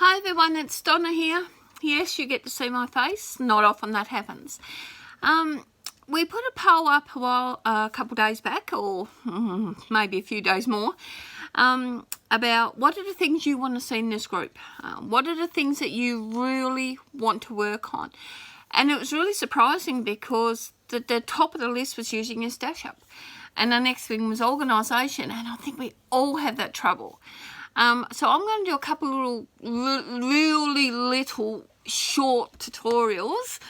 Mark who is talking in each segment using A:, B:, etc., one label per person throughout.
A: Hi everyone, it's Donna here. Yes, you get to see my face. Not often that happens. We put a poll up a couple of days back, or maybe a few days more, about what are the things you want to see in this group. What are the things that you really want to work on? And it was really surprising because the top of the list was using your stash up. And the next thing was organisation, and I think we all have that trouble. So I'm going to do a couple of really little short tutorials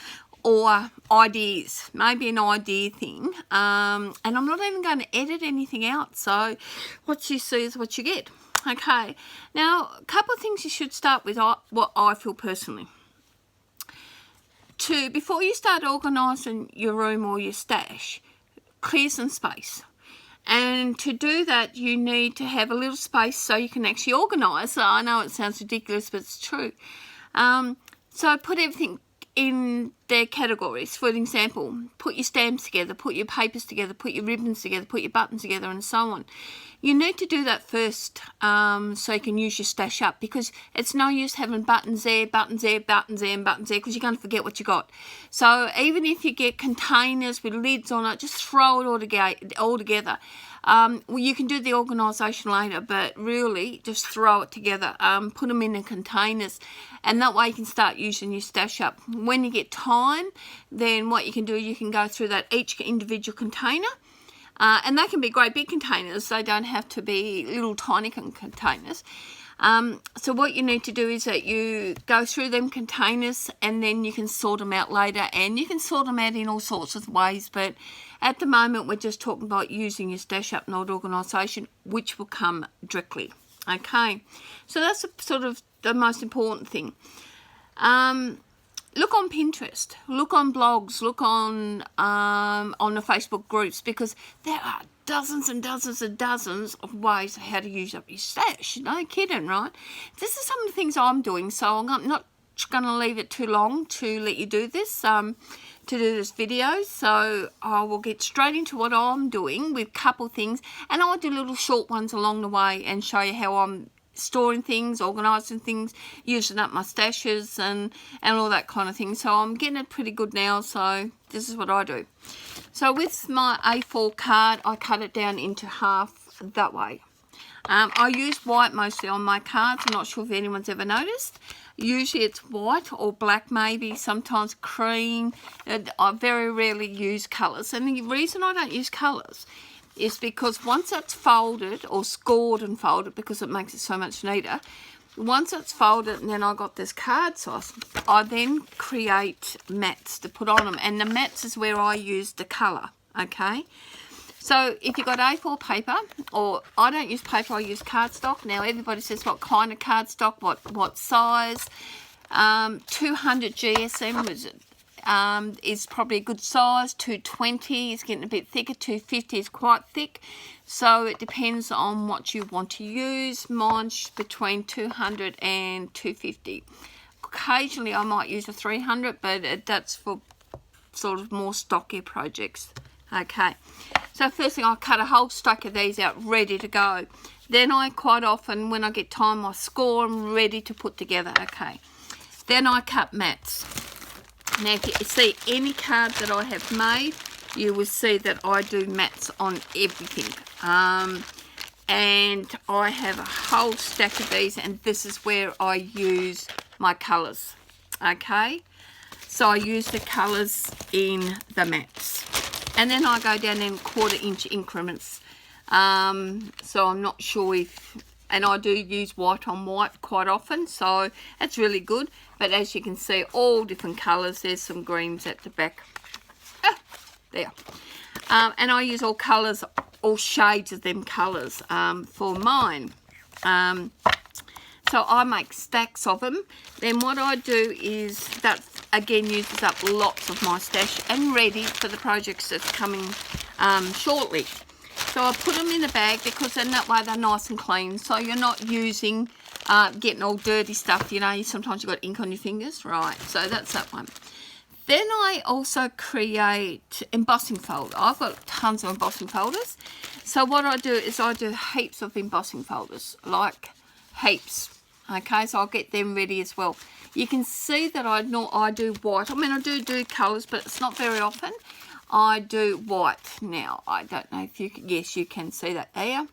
A: or ideas, maybe an idea thing, and I'm not even going to edit anything out, so what you see is what you get. Okay, now a couple of things you should start with, what I feel personally. Before you start organising your room or your stash, clear some space. And to do that, you need to have a little space so you can actually organise. So I know it sounds ridiculous, but it's true. So put everything in their categories. For example, put your stamps together, put your papers together, put your ribbons together, put your buttons together, and so on. You need to do that first so you can use your stash up, because it's no use having buttons there, buttons there, buttons there, and buttons there, because you're going to forget what you got. So even if you get containers with lids on it, just throw it all together. Well, you can do the organisation later, but really just throw it together. Put them in the containers, and that way you can start using your stash up. When you get time, then what you can do, you can go through that each individual container. And they can be great big containers. They don't have to be little tiny containers. So what you need to do is that you go through them containers, and then you can sort them out later. And you can sort them out in all sorts of ways. But at the moment, we're just talking about using your stash up node organisation, which will come directly. Okay, so that's sort of the most important thing. Look on Pinterest, look on blogs, look on the Facebook groups, because there are dozens and dozens and dozens of ways of how to use up your stash. No kidding, right? This is some of the things I'm doing, so I'm not going to leave it too long to let you do this, to do this video. So I will get straight into what I'm doing with a couple things, and I'll do little short ones along the way and show you how I'm storing things, organising things, using up my stashes and all that kind of thing. So I'm getting it pretty good now, so this is what I do. So with my A4 card, I cut it down into half that way. I use white mostly on my cards. I'm not sure if anyone's ever noticed. Usually it's white or black, maybe, sometimes cream. I very rarely use colours, and the reason I don't use colours is because once that's folded, or scored and folded, because it makes it so much neater, once it's folded, and then I got this card size, I then create mats to put on them, and the mats is where I use the colour. Okay, so if you've got A4 paper, or I don't use paper, I use cardstock. Now everybody says what kind of cardstock, what size. 200 GSM is probably a good size. 220 is getting a bit thicker. 250 is quite thick, so it depends on what you want to use. Mine's between 200 and 250. Occasionally I might use a 300, but that's for sort of more stockier projects. Okay, so first thing, I cut a whole stack of these out ready to go. Then I quite often, when I get time, I score them ready to put together. Okay, then I cut mats. Now if you see any card that I have made, you will see that I do mats on everything. And I have a whole stack of these, and this is where I use my colours. Okay, so I use the colours in the mats. And then I go down in 1/4 inch increments. So I'm not sure if... And I do use white on white quite often, so that's really good. But as you can see, all different colours. There's some greens at the back. There. And I use all colours, all shades of them colours for mine. So I make stacks of them. Then what I do is that, again, uses up lots of my stash and ready for the projects that's coming shortly. So I put them in a bag, because then that way they're nice and clean. So you're not using, getting all dirty stuff. You know, sometimes you've got ink on your fingers. Right, so that's that one. Then I also create embossing folders. I've got tons of embossing folders. So what I do is I do heaps of embossing folders, like heaps. Okay, so I'll get them ready as well. You can see that I do white. I mean, I do colours, but it's not very often. I do white now. I don't know if you can, yes, you can see that there.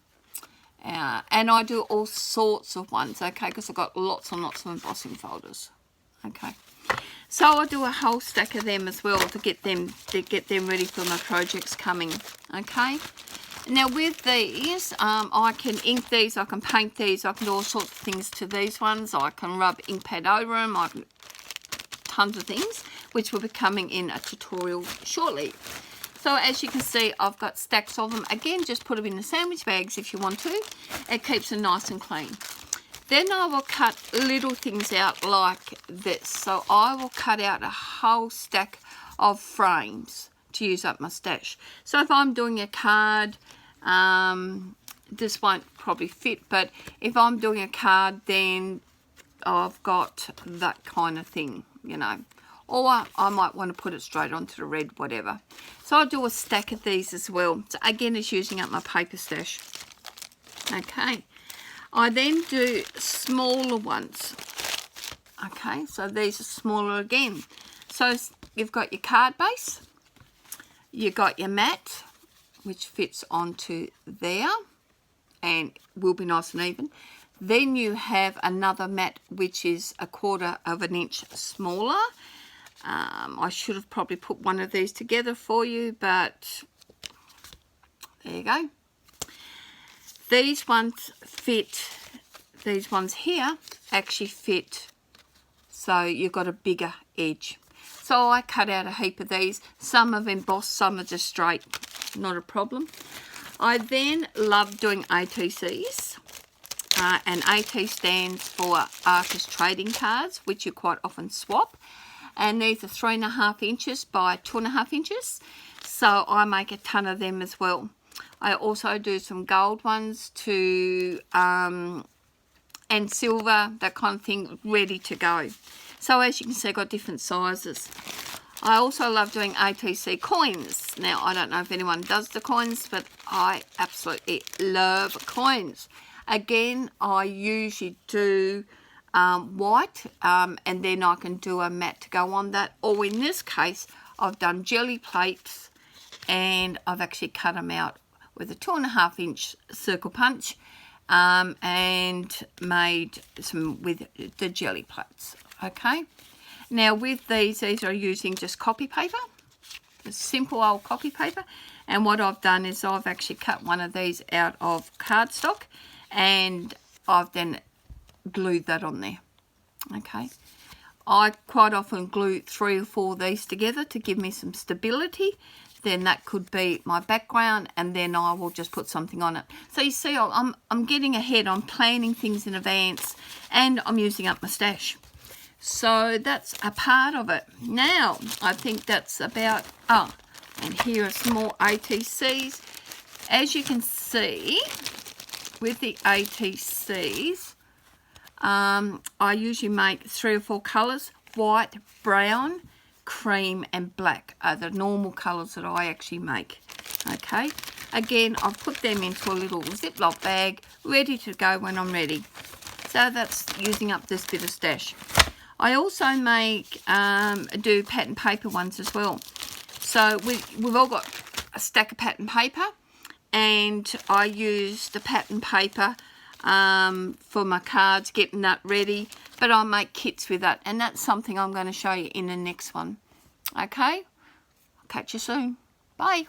A: And I do all sorts of ones, okay, because I've got lots and lots of embossing folders. Okay, so I do a whole stack of them as well to get them ready for my projects coming. Okay, now with these, I can ink these, I can paint these, I can do all sorts of things to these ones. I can rub ink pad over them. I can tons of things, which will be coming in a tutorial shortly. So as you can see, I've got stacks of them. Again, just put them in the sandwich bags if you want to. It keeps them nice and clean. Then I will cut little things out like this. So I will cut out a whole stack of frames to use up my stash. So if I'm doing a card, this won't probably fit, but if I'm doing a card, then I've got that kind of thing, you know. Or I might want to put it straight onto the red, whatever. So I'll do a stack of these as well. So again, it's using up my paper stash. Okay. I then do smaller ones. Okay, so these are smaller again. So you've got your card base. You've got your mat, which fits onto there and will be nice and even. Then you have another mat, which is 1/4 of an inch smaller. I should have probably put one of these together for you, but there you go. These ones fit, these ones here actually fit, so you've got a bigger edge. So I cut out a heap of these. Some are embossed, some are just straight, not a problem. I then love doing ATCs. And AT stands for Artist Trading Cards, which you quite often swap. And these are 3.5 inches by 2.5 inches. So I make a ton of them as well. I also do some gold ones to and silver, that kind of thing, ready to go. So as you can see, I've got different sizes. I also love doing ATC coins. Now, I don't know if anyone does the coins, but I absolutely love coins. Again, I usually do white, and then I can do a matte to go on that. Or in this case, I've done jelly plates, and I've actually cut them out with a 2.5 inch circle punch, and made some with the jelly plates. Okay. Now with these are using just copy paper, simple old copy paper. And what I've done is I've actually cut one of these out of cardstock, and I've then glued that on there. Okay, I quite often glue 3 or 4 of these together to give me some stability. Then that could be my background, and then I will just put something on it. So you see, I'm getting ahead, I'm planning things in advance, and I'm using up my stash. So that's a part of it. Now I think that's about, and here are some more ATCs. As you can see, with the ATCs, I usually make 3 or 4 colours. White, brown, cream and black are the normal colours that I actually make. Okay, again, I've put them into a little Ziploc bag, ready to go when I'm ready. So that's using up this bit of stash. I also make, do pattern paper ones as well. So we've all got a stack of pattern paper, and I use the pattern paper for my cards, getting that ready, but I make kits with that, and that's something I'm going to show you in the next one. Okay, I'll catch you soon. Bye.